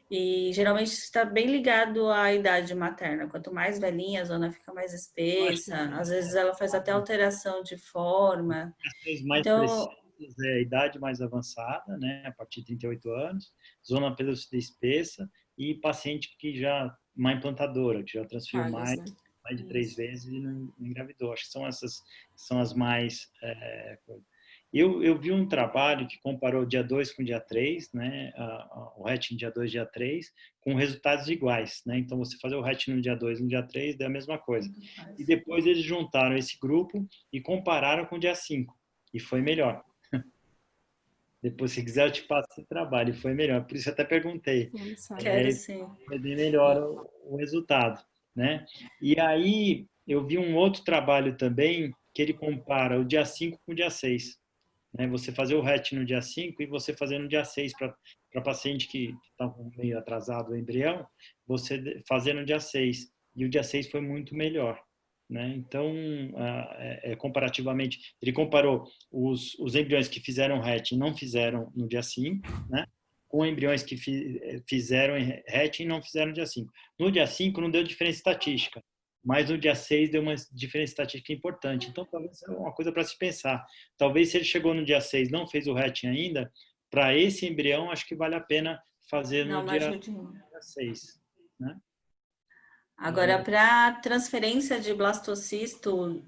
E geralmente está bem ligado à idade materna. Quanto mais velhinha, a zona fica mais espessa. Às vezes ela faz até alteração de forma. As mais Então, precisas é a idade mais avançada, né, a partir de 38 anos, zona pelúcida espessa e paciente que já, uma implantadora, que já transferiu mais de 3 vezes e não engravidou. Acho que são as mais... Eu vi um trabalho que comparou dia 2 com dia 3, né, o hatching dia 2 dia 3, com resultados iguais, né? Então, você fazer o hatching no dia 2 e no dia 3 dá a mesma coisa. E depois eles juntaram esse grupo e compararam com o dia 5, e foi melhor. Depois, se quiser, eu te passo esse trabalho, e foi melhor. Por isso eu até perguntei. Quero sim. Foi bem melhor o resultado, né? E aí, eu vi um outro trabalho também, que ele compara o dia 5 com o dia 6. Né? Você fazer o hatch no dia 5 e você fazer no dia 6 para paciente que está meio atrasado o embrião, você fazer no dia 6. E o dia 6 foi muito melhor. Né? Então, comparativamente, ele comparou os embriões que fizeram hatch e não fizeram no dia 5, né? Com embriões que fizeram hatch e não fizeram no dia 5. No dia 5 não deu diferença estatística, mas no dia 6 deu uma diferença estatística importante. Então, talvez seja uma coisa para se pensar. Talvez se ele chegou no dia 6 não fez o hatching ainda, para esse embrião, acho que vale a pena fazer no dia 6. Né? Agora, para transferência de blastocisto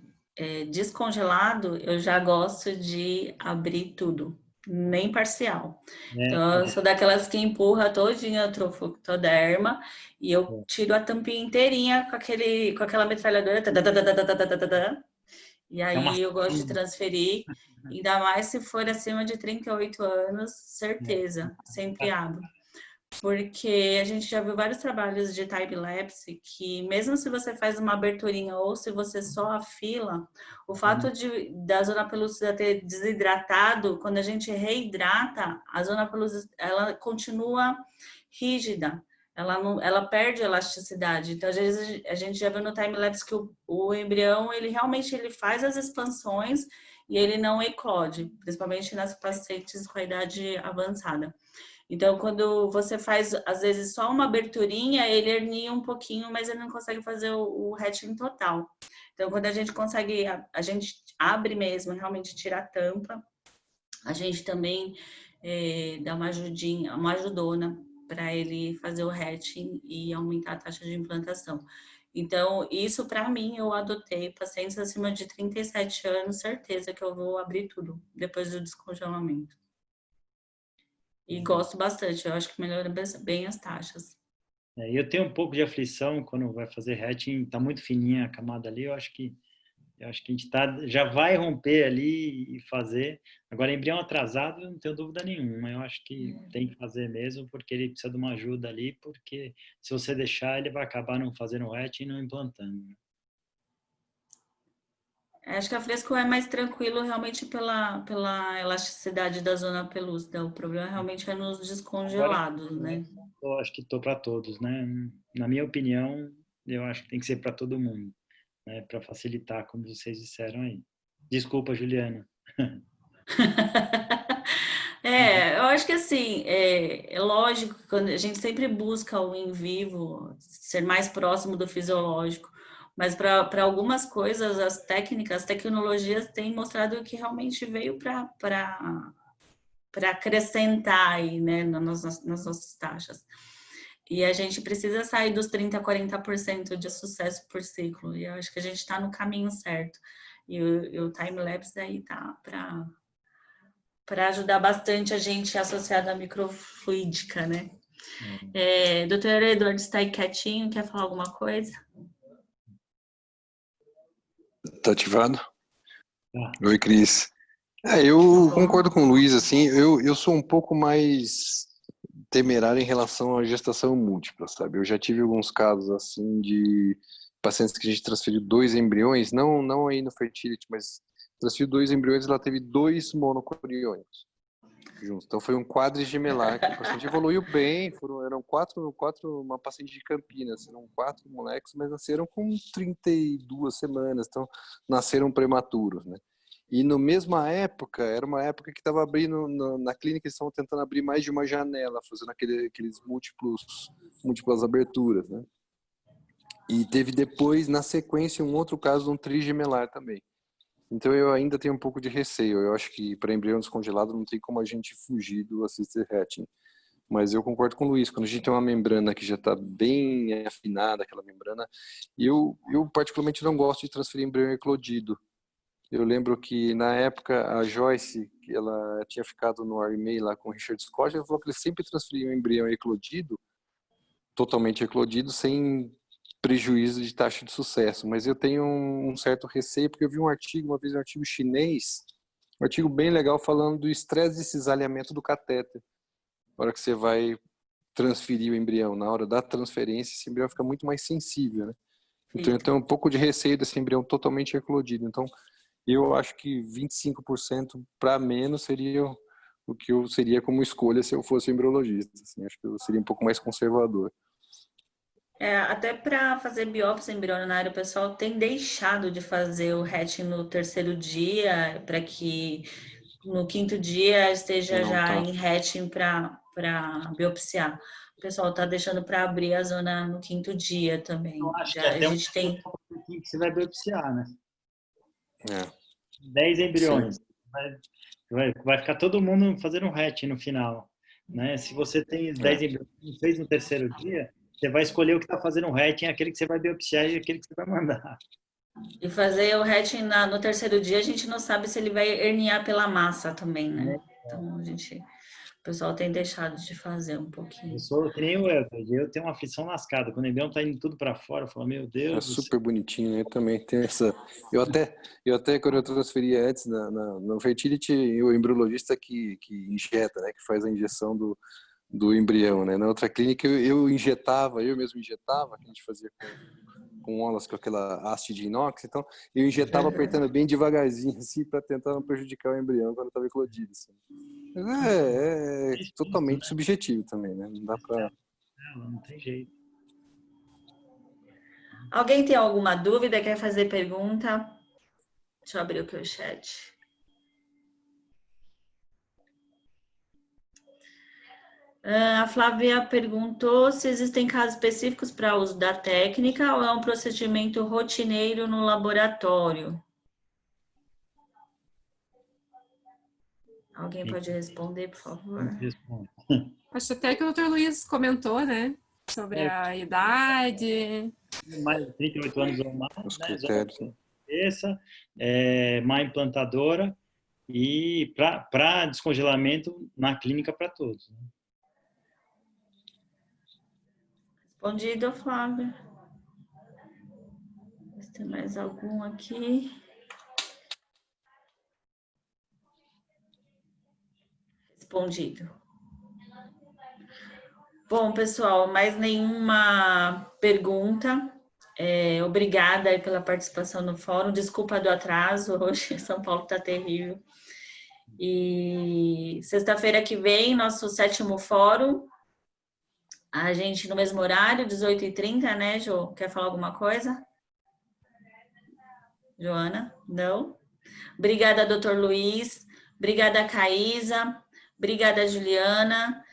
descongelado, eu já gosto de abrir tudo, nem parcial. Então, eu sou daquelas que empurra todinha a trofotoderma e eu tiro a tampinha inteirinha com aquela metralhadora. E aí eu gosto de transferir, ainda mais se for acima de 38 anos, certeza, sempre abro. Porque a gente já viu vários trabalhos de time-lapse que mesmo se você faz uma aberturinha ou se você só afila, o fato da zona pelúcida ter desidratado, quando a gente reidrata, a zona pelúcida ela continua rígida, ela perde elasticidade. Então, às vezes, a gente já viu no time-lapse que o embrião, ele realmente faz as expansões e ele não eclode, principalmente nas pacientes com a idade avançada. Então, quando você faz, às vezes, só uma aberturinha, ele hernia um pouquinho, mas ele não consegue fazer o hatching total. Então, quando a gente consegue, a gente abre mesmo, realmente tira a tampa, a gente também dá uma ajudinha, uma ajudona para ele fazer o hatching e aumentar a taxa de implantação. Então, isso para mim, eu adotei pacientes acima de 37 anos, certeza que eu vou abrir tudo depois do descongelamento. E gosto bastante, eu acho que melhora bem as taxas. Eu tenho um pouco de aflição quando vai fazer hatching, está muito fininha a camada ali, eu acho que a gente já vai romper ali e fazer. Agora, embrião atrasado, eu não tenho dúvida nenhuma. Eu acho que tem que fazer mesmo, porque ele precisa de uma ajuda ali, porque se você deixar, ele vai acabar não fazendo hatch e não implantando. Acho que a fresco é mais tranquilo realmente pela elasticidade da zona pelúcida. O problema realmente é nos descongelados, Agora, né? eu acho que estou para todos, né? Na minha opinião, eu acho que tem que ser para todo mundo, né? Para facilitar, como vocês disseram aí. Desculpa, Juliana. Eu acho que assim, é lógico que quando a gente sempre busca o em vivo ser mais próximo do fisiológico, mas para algumas coisas, as técnicas, as tecnologias têm mostrado que realmente veio para acrescentar aí, né, nas nossas taxas. E a gente precisa sair dos 30% a 40% de sucesso por ciclo, e eu acho que a gente está no caminho certo. E o time-lapse aí tá para ajudar bastante a gente associado à microfluídica, né? Doutor Eduardo está aí quietinho, quer falar alguma coisa? Tá ativado? Tá. Oi, Cris. Eu concordo com o Luiz, assim, eu sou um pouco mais temerário em relação à gestação múltipla, sabe? Eu já tive alguns casos, assim, de pacientes que a gente transferiu 2 embriões, não aí no fertility, mas transferiu 2 embriões e ela teve 2 monocoriônicos juntos. Então foi um quadrigemelar, que o paciente evoluiu bem, eram quatro, uma paciente de Campinas, eram 4 moleques, mas nasceram com 32 semanas, então nasceram prematuros, né? E na mesma época, era uma época que estava abrindo, na clínica eles estavam tentando abrir mais de uma janela, fazendo aqueles múltiplas aberturas, né? E teve depois, na sequência, um outro caso de um trigemelar também. Então eu ainda tenho um pouco de receio. Eu acho que para embrião descongelado não tem como a gente fugir do assisted hatching. Mas eu concordo com o Luiz, quando a gente tem uma membrana que já está bem afinada, aquela membrana, eu particularmente não gosto de transferir embrião eclodido. Eu lembro que na época a Joyce, ela tinha ficado no RMA lá com o Richard Scott, ela falou que eles sempre transferiam embrião eclodido, totalmente eclodido, sem prejuízo de taxa de sucesso. Mas eu tenho um certo receio, porque eu vi um artigo, uma vez um artigo chinês, um artigo bem legal falando do estresse de cisalhamento do catéter. Na hora que você vai transferir o embrião, na hora da transferência, esse embrião fica muito mais sensível, né? Então eu tenho um pouco de receio desse embrião totalmente eclodido. Então eu acho que 25% para menos seria o que eu seria como escolha se eu fosse embriologista. Assim, acho que eu seria um pouco mais conservador. Até para fazer biópsia embrionária, o pessoal tem deixado de fazer o hatching no terceiro dia, para que no quinto dia esteja Não já tá. em hatching para biopsiar. O pessoal está deixando para abrir a zona no quinto dia também. Eu acho que Já a até gente tem. que você vai biopsiar, né? É. 10 embriões. Sim. Vai ficar todo mundo fazendo um hatch no final, né? Se você tem 10 embriões e fez no terceiro dia, você vai escolher o que está fazendo um hatch, aquele que você vai biopsiar e aquele que você vai mandar. E fazer o hatching no terceiro dia, a gente não sabe se ele vai herniar pela massa também, né? Então, o pessoal tem deixado de fazer um pouquinho. Eu sou que nem o Edward, eu tenho uma aflição lascada. Quando o embrião tá indo tudo para fora, eu falo, meu É Deus do super céu. bonitinho, né? Também tem essa. Eu até quando eu transferia antes no fertility, o embriologista que injeta, né? Que faz a injeção do embrião, né? Na outra clínica eu injetava, eu mesmo injetava, que a gente fazia com olas, com aquela haste de inox, então eu injetava apertando bem devagarzinho, assim, para tentar não prejudicar o embrião quando estava eclodido. Assim. Mas é totalmente subjetivo também, né? Não dá para. Não tem jeito. Alguém tem alguma dúvida? Quer fazer pergunta? Deixa eu abrir aqui o chat. A Flávia perguntou se existem casos específicos para uso da técnica ou é um procedimento rotineiro no laboratório. Alguém pode responder, por favor? Acho até que o Dr. Luiz comentou, né? Sobre a idade. Mais de 38 anos ou mais, Os né? critérios, né? Cabeça, má implantadora e para descongelamento na clínica para todos. Né? Respondido, Flávia. Tem mais algum aqui? Respondido. Bom, pessoal, mais nenhuma pergunta. Obrigada aí pela participação no fórum. Desculpa do atraso, hoje São Paulo está terrível. E sexta-feira que vem, nosso 7º fórum. A gente no mesmo horário, 18h30, né, Jo? Quer falar alguma coisa? Joana? Não? Obrigada, doutor Luiz. Obrigada, Caísa. Obrigada, Juliana.